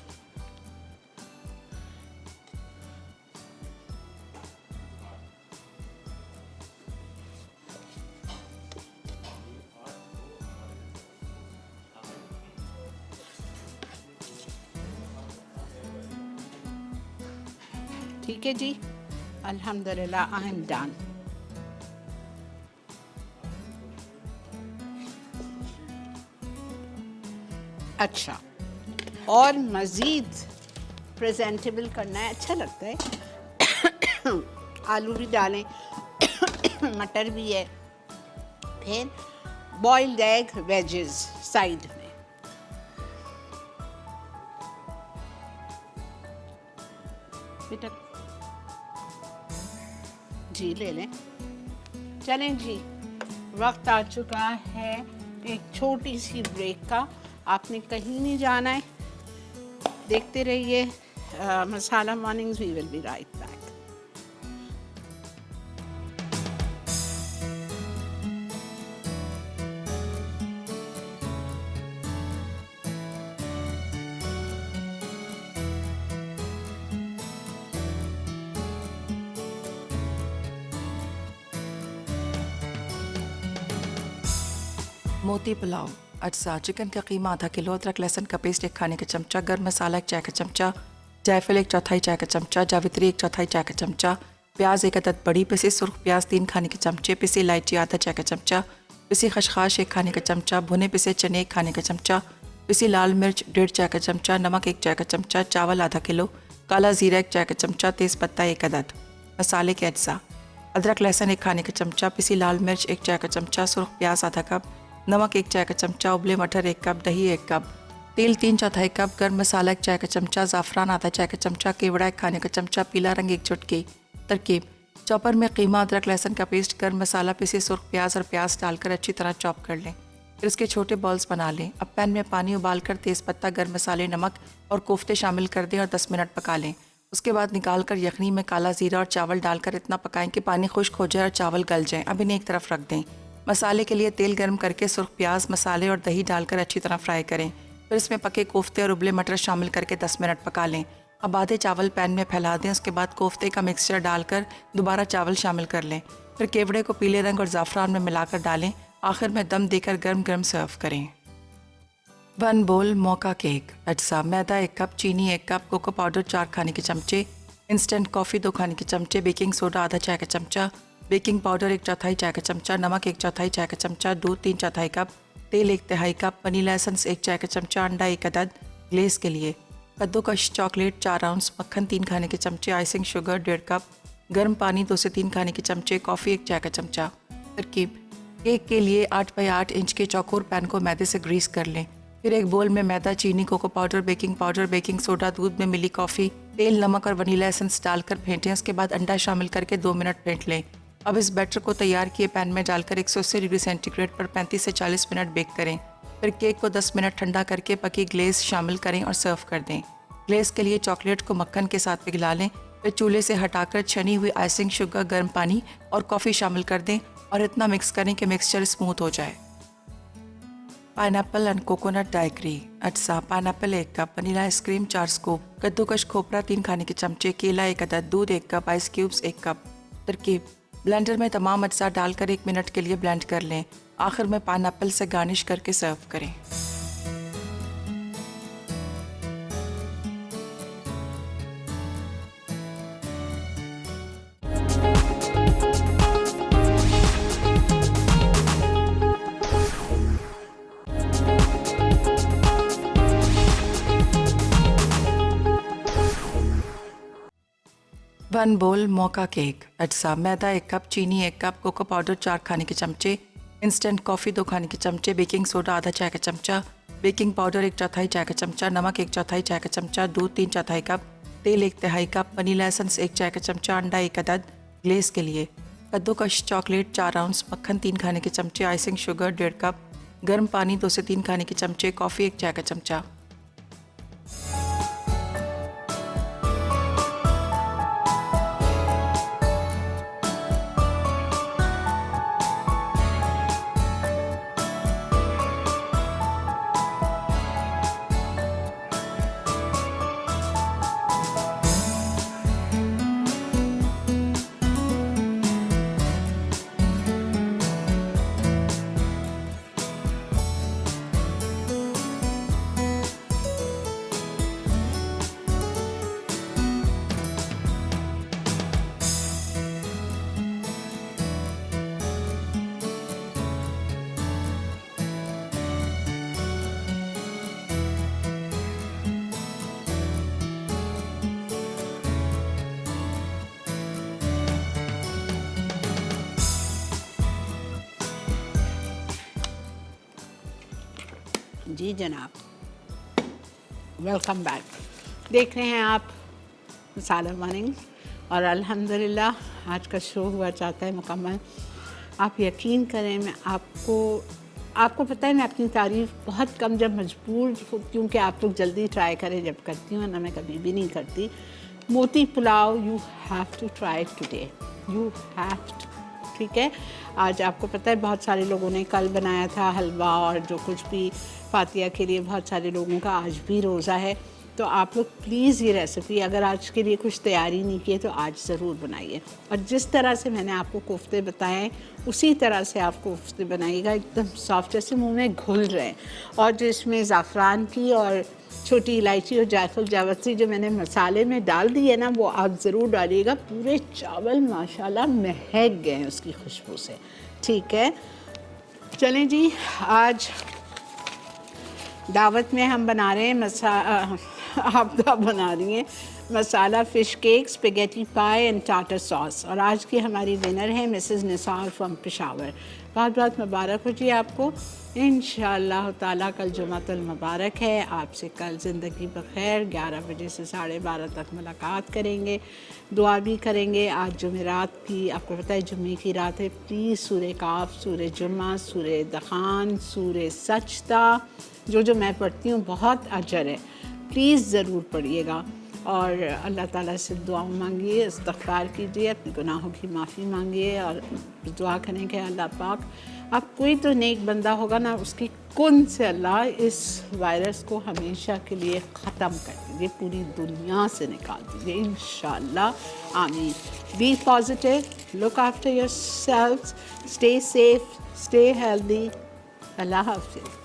ठीक है जी, अल्हम्दुलिल्लाह, आई एम डन। अच्छा, और मज़ीद प्रेजेंटेबल करना है, अच्छा लगता है आलू भी डालें मटर भी है, फिर बॉइल्ड एग वेजेस साइड में। बेटा जी ले लें। चलें जी, वक्त आ चुका है एक छोटी सी ब्रेक का। आपने कहीं नहीं जाना है, देखते रहिए masala mornings. We will be right back. Moti pulao. अज्जा चिकन का कीमा आधा किलो, अदरक लहसुन का पेस्ट 1 खाने का चमचा, गर्म मसाला 1 चाय का चमचा, जायफल 1/4 चाय का चमचा, जावित्री 1/4 चाय का चमचा, प्याज 1 अदद बड़ी, पिसी सुर्ख प्याज 3 खाने के चमचे, पिसी इलायची आधा चाय का चमचा, पिसी खसखस 1 खाने का चमचा, भुने पिसे चने 1 खाने का चमचा, पिसी लाल मिर्च 1.5 चाय का चमचा, नमक 1 चाय का चमचा, चावल आधा किलो, काला जीरा 1 चाय का चमचा, तेज़पत्ता 1 अदद। मसाले के अज्जा: अदरक लहसुन 1 खाने का चमचा, पिसी लाल मिर्च 1 चाय का चमचा, सुर्ख प्याज आधा कप, नमक 1 चाय का चमचा, उबले मटर 1 कप, दही 1 कप, तेल 3/4 कप, गर्म मसाला 1 चाय का चमचा, ज़ाफ़रान आधा चाय का चमचा, केवड़ा 1 खाने का चमचा, पीला रंग 1 चुटकी। तरकीब: चॉपर में कीमा, अदरक लहसुन का पेस्ट, गर्म मसाला, पिसे सुर्ख प्याज और प्याज डालकर अच्छी तरह चॉप कर लें। फिर इसके छोटे बॉल्स बना लें। अब पैन में पानी उबालकर तेज़पत्ता, गर्म मसाले, नमक और कोफ्ते शामिल कर दें और 10 मिनट पका लें। उसके बाद निकाल कर यखनी में काला ज़ीरा और चावल डालकर इतना पकाएं कि पानी खुश्क हो जाए और चावल गल जाएं। अब इन्हें एक तरफ रख दें। मसाले के लिए तेल गर्म करके सुर्ख प्याज, मसाले और दही डालकर अच्छी तरह फ्राई करें। फिर इसमें पके कोफ्ते और उबले मटर शामिल करके 10 मिनट पका लें। अब आधे चावल पैन में फैला दें। उसके बाद कोफ्ते का मिक्सचर डालकर दोबारा चावल शामिल कर लें। फिर केवड़े को पीले रंग और ज़ाफ़रान में मिलाकर डालें। आखिर में दम देकर गर्म गर्म सर्व करें। 1 बोल मौका केक। अज्जा: मैदा 1 कप, चीनी 1 कप, कोको पाउडर 4 खाने के चमचे, इंस्टेंट कॉफ़ी 2 खाने के चमचे, बेकिंग सोडा आधा चाय का चमचा, बेकिंग पाउडर 1/4 चाय का चमचा, नमक 1/4 चाय का चमचा, दूध 3/4 कप, तेल 1/3 कप, वनीला एसेंस 1 चाय का चमचा, अंडा 1 अदद। ग्लेज़ के लिए कद्दूकश चॉकलेट 4 आउंस, मक्खन 3 खाने के चमचे, आइसिंग शुगर 1.5 कप, गर्म पानी 2 से 3 खाने के चमचे, कॉफ़ी 1 चाय का चमचा। तरकीब: केक के लिए 8x8 इंच के चौकोर पैन को मैदे से ग्रीस कर लें। फिर एक बोल में मैदा, चीनी, कोको पाउडर, बेकिंग सोडा, दूध में मिली कॉफ़ी, तेल, नमक और वनीला एसेंस डालकर फेंटें। उसके बाद अंडा शामिल करके 2 मिनट फेंट लें। अब इस बैटर को तैयार किए पैन में डालकर 180 डिग्री सेंटीग्रेड पर 35 से 40 मिनट बेक करें। फिर केक को 10 मिनट ठंडा करके पकी ग्लेज़ शामिल करें और सर्व कर दें। ग्लेज़ के लिए चॉकलेट को मक्खन के साथ पिघला लें। फिर चूल्हे से हटाकर छनी हुई आइसिंग शुगर, गर्म पानी और कॉफ़ी शामिल कर दें और इतना मिक्स करें कि मिक्सचर स्मूथ हो जाए। Pineapple and coconut daiquiri. अज्जा: pineapple 1 cup, vanilla ice cream 4 scoop, कद्दूकश खोपरा 3 खाने के चमचे, केला 1 अदद, दूध 1 कप, आइस क्यूब्स 1 कप। तरकीब: ब्लेंडर में तमाम अज्जा डालकर 1 मिनट के लिए ब्लेंड कर लें। आखिर में पाइनएप्पल से गार्निश करके सर्व करें। वन बोल मौका केक। अज्जा: मैदा 1 कप, चीनी 1 कप, कोको पाउडर 4 खाने के चमचे, इंस्टेंट कॉफ़ी 2 खाने के चमचे, बेकिंग सोडा आधा चाय का चमचा, बेकिंग पाउडर 1/4 चाय का चमचा, नमक 1/4 चाय का चमचा, दूध 3/4 कप, तेल 1/3 कप, वनीला एसेंस 1 चाय का चमचा, अंडा 1 अदद। ग्लेज़ के लिए कद्दूकश चॉकलेट 4 आउंस, मक्खन 3 खाने के चमचे, आइसिंग शुगर 1.5 कप, गर्म पानी 2 से 3 खाने के चमचे, कॉफ़ी 1 चाय का चमचा। जी जनाब, वेलकम बैक। देख रहे हैं आप मसाला मॉर्निंग और अल्हम्दुलिल्लाह आज का शो हुआ चाहता है मुकम्मल। आप यकीन करें, मैं आपको पता है मैं अपनी तारीफ़ बहुत कम जब मजबूर होती हूँ कि आप लोग जल्दी ट्राई करें जब करती हूँ, वरना मैं कभी भी नहीं करती। Moti pulao you have to try today, you have to, ठीक है। आज आपको पता है बहुत सारे लोगों ने कल बनाया था हलवा और जो कुछ भी फातिया के लिए, बहुत सारे लोगों का आज भी रोज़ा है। तो आप लोग प्लीज़ ये रेसिपी अगर आज के लिए कुछ तैयारी नहीं की है तो आज ज़रूर बनाइए। और जिस तरह से मैंने आपको कोफ्ते बताए उसी तरह से आप कोफ्ते बनाइएगा, एकदम सॉफ्ट जैसे मुंह में घुल रहे हैं। और जिसमें ज़ाफ़रान की और छोटी इलायची और जायफल जावित्री जो मैंने मसाले में डाल दी है ना, वो आप ज़रूर डालिएगा। पूरे चावल माशाल्लाह महक गए हैं उसकी खुशबू से, ठीक है। चलें जी, आज दावत में हम बना रहे हैं आप बना रही हैं masala fish cake, spaghetti pie and tartar sauce. और आज की हमारी विनर है मिसेस निसार फ्रॉम पेशावर। बहुत बहुत मुबारक हो जी आपको। इंशाअल्लाह ताला कल जुमातुल मुबारक है। आपसे कल ज़िंदगी बखैर 11 बजे से 12:30 तक मुलाकात करेंगे, दुआ भी करेंगे। आज जुमेरात की, आपको पता है जुम्मे की रात है। प्लीज़ सूरे काफ, सूरे जुम्मा, सूरे दखान, सूरे सजदा जो मैं पढ़ती हूँ बहुत अजर है, प्लीज़ ज़रूर पढ़िएगा। और अल्लाह ताला से दुआओं मांगिए, इस्तग़फ़ार कीजिए, अपने गुनाहों की माफ़ी मांगिए और दुआ करें कि अल्लाह पाक, अब कोई तो नेक बंदा होगा ना, उसकी कुन से अल्लाह इस वायरस को हमेशा के लिए ख़त्म कर दीजिए, पूरी दुनिया से निकाल दीजिए इंशाअल्लाह, आमीन। Be positive, look after yourselves, stay safe, stay healthy. अल्लाह हाफ़िज़।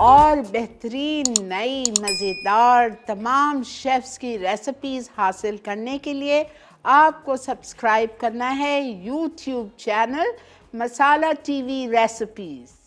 और बेहतरीन नई मज़ेदार तमाम शेफ़्स की रेसिपीज़ हासिल करने के लिए आपको सब्सक्राइब करना है यूट्यूब चैनल मसाला टीवी रेसिपीज़।